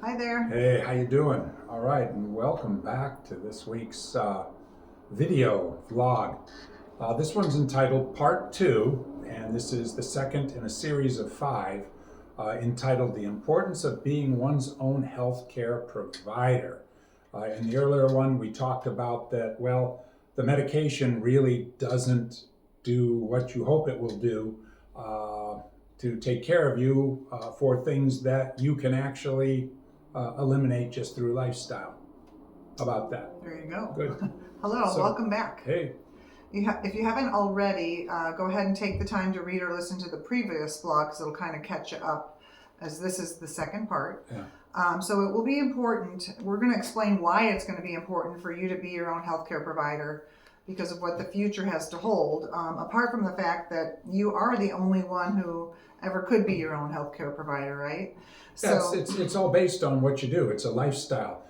Hi there. Hey, how you doing? All right, and welcome back to this week's video vlog. This one's entitled Part 2, and this is the second in a series of 5, entitled The Importance of Being One's Own Healthcare Provider. In the earlier one, we talked about that, well, the medication really doesn't do what you hope it will do to take care of you for things that you can actually eliminate just through lifestyle. How about that? There you go. Good. Hello, welcome back. Hey. If you haven't already, go ahead and take the time to read or listen to the previous blog because it'll kind of catch you up, as this is the second part. Yeah. So it will be important. We're going to explain why it's going to be important for you to be your own healthcare provider because of what the future has to hold, apart from the fact that you are the only one who ever could be your own healthcare provider, right? Yes, it's all based on what you do. It's a lifestyle.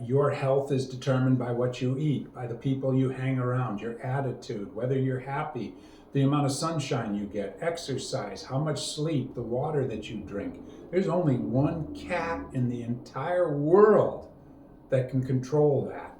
Your health is determined by what you eat, by the people you hang around, your attitude, whether you're happy, the amount of sunshine you get, exercise, how much sleep, the water that you drink. There's only one cat in the entire world that can control that,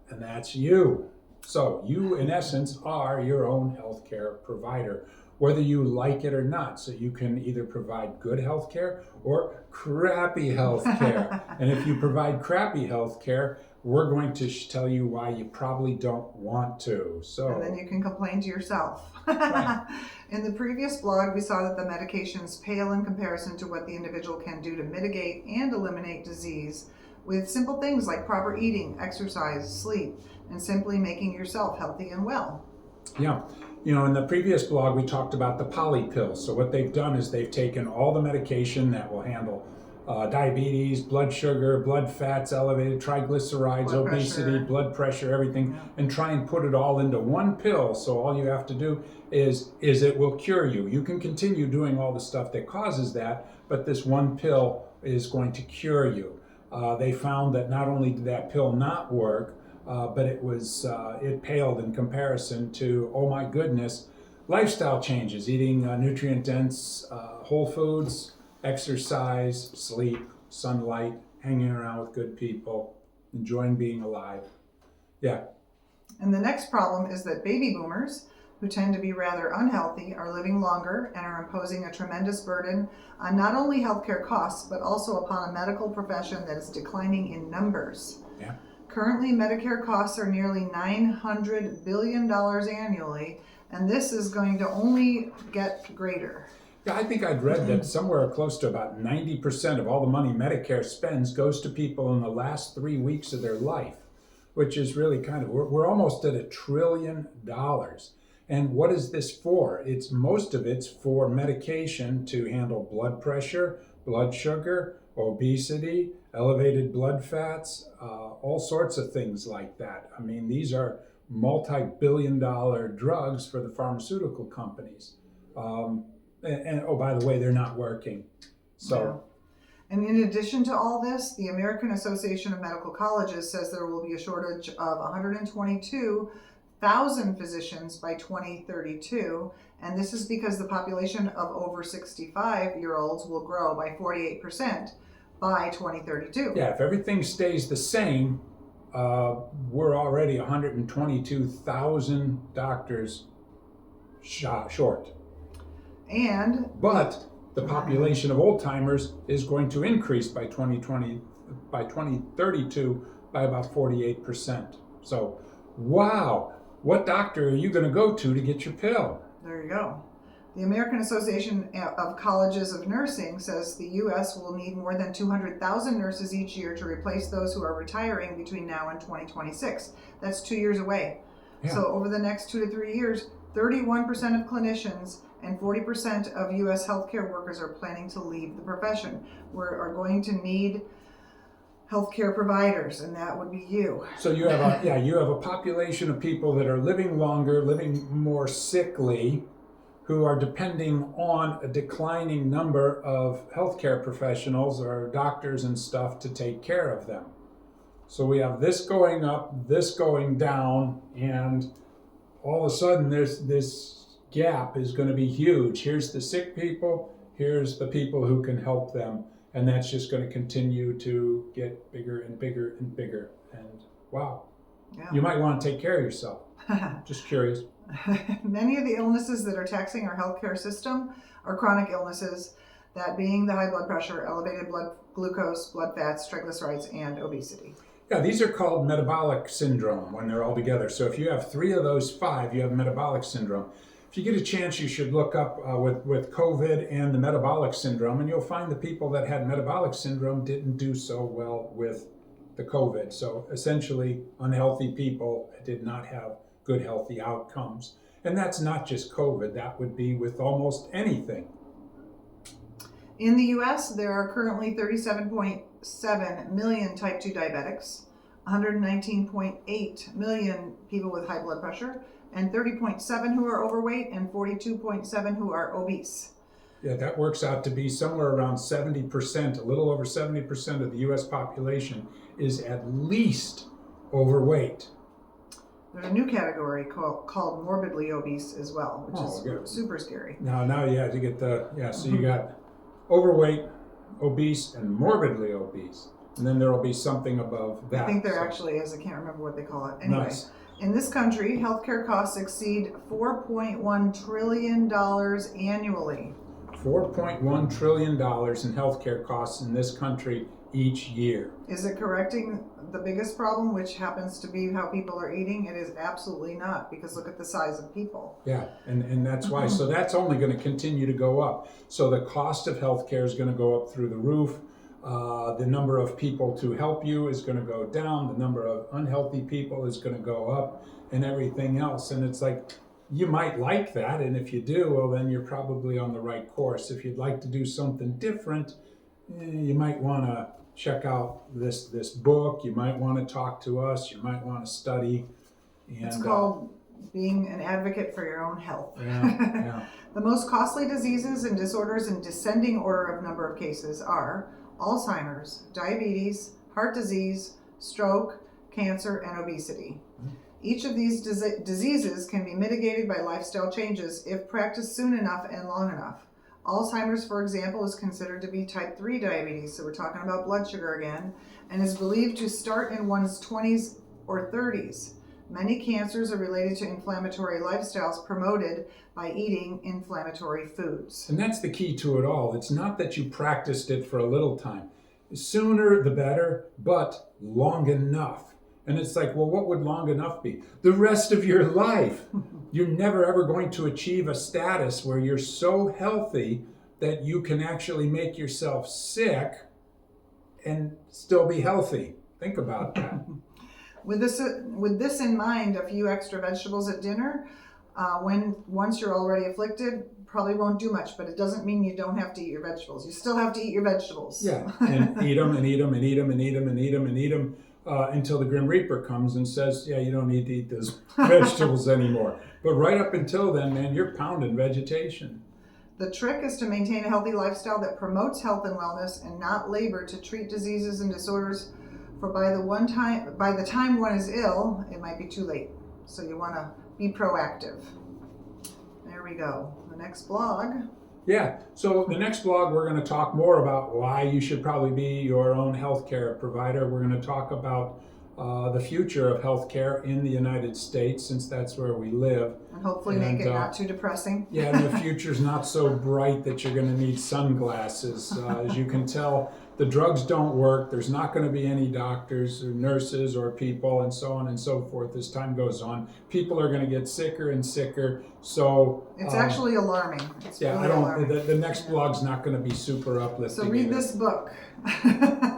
and that's you. So you, in essence, are your own healthcare provider, whether you like it or not. So you can either provide good healthcare or crappy healthcare. And if you provide crappy healthcare, we're going to tell you why you probably don't want to. So, and then you can complain to yourself. Right. In the previous blog, we saw that the medications pale in comparison to what the individual can do to mitigate and eliminate disease with simple things like proper eating, exercise, sleep, and simply making yourself healthy and well. Yeah. You know, in the previous blog, we talked about the poly pills. So what they've done is they've taken all the medication that will handle diabetes, blood sugar, blood fats, elevated triglycerides, Blood obesity, pressure. blood pressure, everything, Yeah. and try and put it all into one pill. So all you have to do is it will cure you. You can continue doing all the stuff that causes that, but this one pill is going to cure you. They found that not only did that pill not work, but it paled in comparison to, oh my goodness, lifestyle changes, eating nutrient-dense whole foods, exercise, sleep, sunlight, hanging around with good people, enjoying being alive. Yeah. And the next problem is that baby boomers, who tend to be rather unhealthy, are living longer and are imposing a tremendous burden on not only healthcare costs, but also upon a medical profession that is declining in numbers. Yeah. Currently, Medicare costs are nearly $900 billion annually, and this is going to only get greater. Yeah, I think I'd read that somewhere close to about 90% of all the money Medicare spends goes to people in the last 3 weeks of their life, which is really we're almost at $1 trillion. And what is this for? Most of it's for medication to handle blood pressure, blood sugar, obesity, elevated blood fats, all sorts of things like that. I mean, these are multi-billion-dollar drugs for the pharmaceutical companies. And oh, by the way, they're not working. So. Yeah. And in addition to all this, the American Association of Medical Colleges says there will be a shortage of 122,000 physicians by 2032. And this is because the population of over 65-year-olds will grow by 48% by 2032. Yeah, if everything stays the same, we're already 122,000 doctors short. But the population of old timers is going to increase by 2032 by about 48%. So, wow, what doctor are you going to go to get your pill? There you go. The American Association of Colleges of Nursing says the U.S. will need more than 200,000 nurses each year to replace those who are retiring between now and 2026. That's 2 years away. Yeah. So over the next 2 to 3 years, 31% of clinicians and 40% of U.S. healthcare workers are planning to leave the profession. We are going to need healthcare providers, and that would be you. So you have a population of people that are living longer, living more sickly, who are depending on a declining number of healthcare professionals or doctors and stuff to take care of them. So we have this going up, this going down, and all of a sudden this gap is going to be huge. Here's the sick people, here's the people who can help them And that's just going to continue to get bigger and bigger and bigger. And wow, you might want to take care of yourself. Just curious. Many of the illnesses that are taxing our healthcare system are chronic illnesses, that being the high blood pressure, elevated blood glucose, blood fats, triglycerides, and obesity. Yeah, these are called metabolic syndrome when they're all together. So if you have 3 of those 5, you have metabolic syndrome. If you get a chance, you should look up with COVID and the metabolic syndrome, and you'll find the people that had metabolic syndrome didn't do so well with the COVID. So essentially, unhealthy people did not have good, healthy outcomes. And that's not just COVID, that would be with almost anything. In the US, there are currently 37.7 million type 2 diabetics, 119.8 million people with high blood pressure, and 30.7 who are overweight, and 42.7 who are obese. Yeah, that works out to be somewhere around 70%, a little over 70% of the US population is at least overweight. There's a new category called morbidly obese as well, which is good. super scary. Now you have to get so you got overweight, obese, and morbidly obese. And then there will be something above that. I think there actually is. I can't remember what they call it. Anyway, Nice. In this country, healthcare costs exceed $4.1 trillion annually. $4.1 trillion in healthcare costs in this country each year. Is it correcting the biggest problem, which happens to be how people are eating? It is absolutely not, because look at the size of people. Yeah, and that's why. So that's only going to continue to go up. So the cost of healthcare is going to go up through the roof. The number of people to help you is going to go down. The number of unhealthy people is going to go up, and everything else. And it's like, you might like that, and if you do, well, then you're probably on the right course. If you'd like to do something different, you might want to check out this book. You might want to talk to us. You might want to study. And, It's called being an advocate for your own health. Yeah. The most costly diseases and disorders in descending order of number of cases are Alzheimer's, diabetes, heart disease, stroke, cancer, and obesity. Each of these diseases can be mitigated by lifestyle changes if practiced soon enough and long enough. Alzheimer's, for example, is considered to be type 3 diabetes, so we're talking about blood sugar again, and is believed to start in one's 20s or 30s. Many cancers are related to inflammatory lifestyles promoted by eating inflammatory foods. And that's the key to it all. It's not that you practiced it for a little time. The sooner the better, but long enough. And it's like, well, what would long enough be? The rest of your life. You're never ever going to achieve a status where you're so healthy that you can actually make yourself sick and still be healthy. Think about that. With this in mind, a few extra vegetables at dinner, once you're already afflicted, probably won't do much, but it doesn't mean you don't have to eat your vegetables. You still have to eat your vegetables. Yeah, and eat them and eat them and eat them and eat them and eat them and eat them until the Grim Reaper comes and says, yeah, you don't need to eat those vegetables anymore. But right up until then, man, you're pounding vegetation. The trick is to maintain a healthy lifestyle that promotes health and wellness and not labor to treat diseases and disorders. For by the time one is ill, it might be too late. So you want to be proactive. There we go. The next blog. Yeah, so the next blog we're going to talk more about why you should probably be your own healthcare provider. We're going to talk about the future of healthcare in the United States, since that's where we live. And hopefully make it not too depressing. Yeah, and the future's not so bright that you're going to need sunglasses. As you can tell, the drugs don't work. There's not going to be any doctors or nurses or people and so on and so forth as time goes on. People are going to get sicker and sicker. So it's actually alarming. It's yeah, really alarming. The next blog's not going to be super uplifting. So read this book.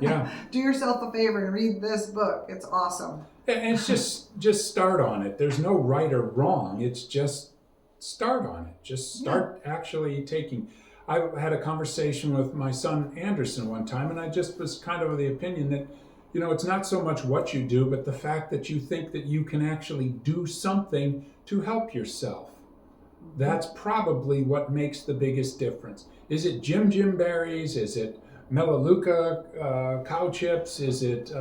Yeah. Do yourself a favor and read this book. It's awesome. And it's just start on it. There's no right or wrong. It's just start on it. Just start actually taking. I had a conversation with my son Anderson one time, and I just was kind of the opinion that, you know, it's not so much what you do, but the fact that you think that you can actually do something to help yourself. That's probably what makes the biggest difference. Is it Jim berries? Is it Melaleuca cow chips? Is it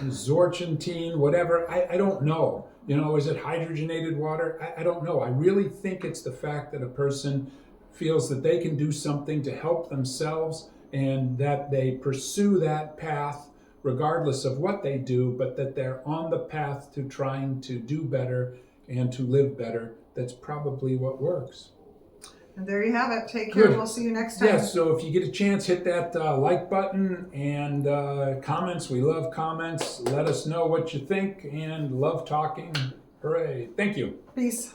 Zorchentine? Whatever. I don't know. You know, is it hydrogenated water? I don't know. I really think it's the fact that a person feels that they can do something to help themselves and that they pursue that path regardless of what they do, but that they're on the path to trying to do better and to live better. That's probably what works. And there you have it. Take care. Good. We'll see you next time. Yes, so if you get a chance, hit that like button and comments. We love comments. Let us know what you think and love talking. Hooray. Thank you. Peace.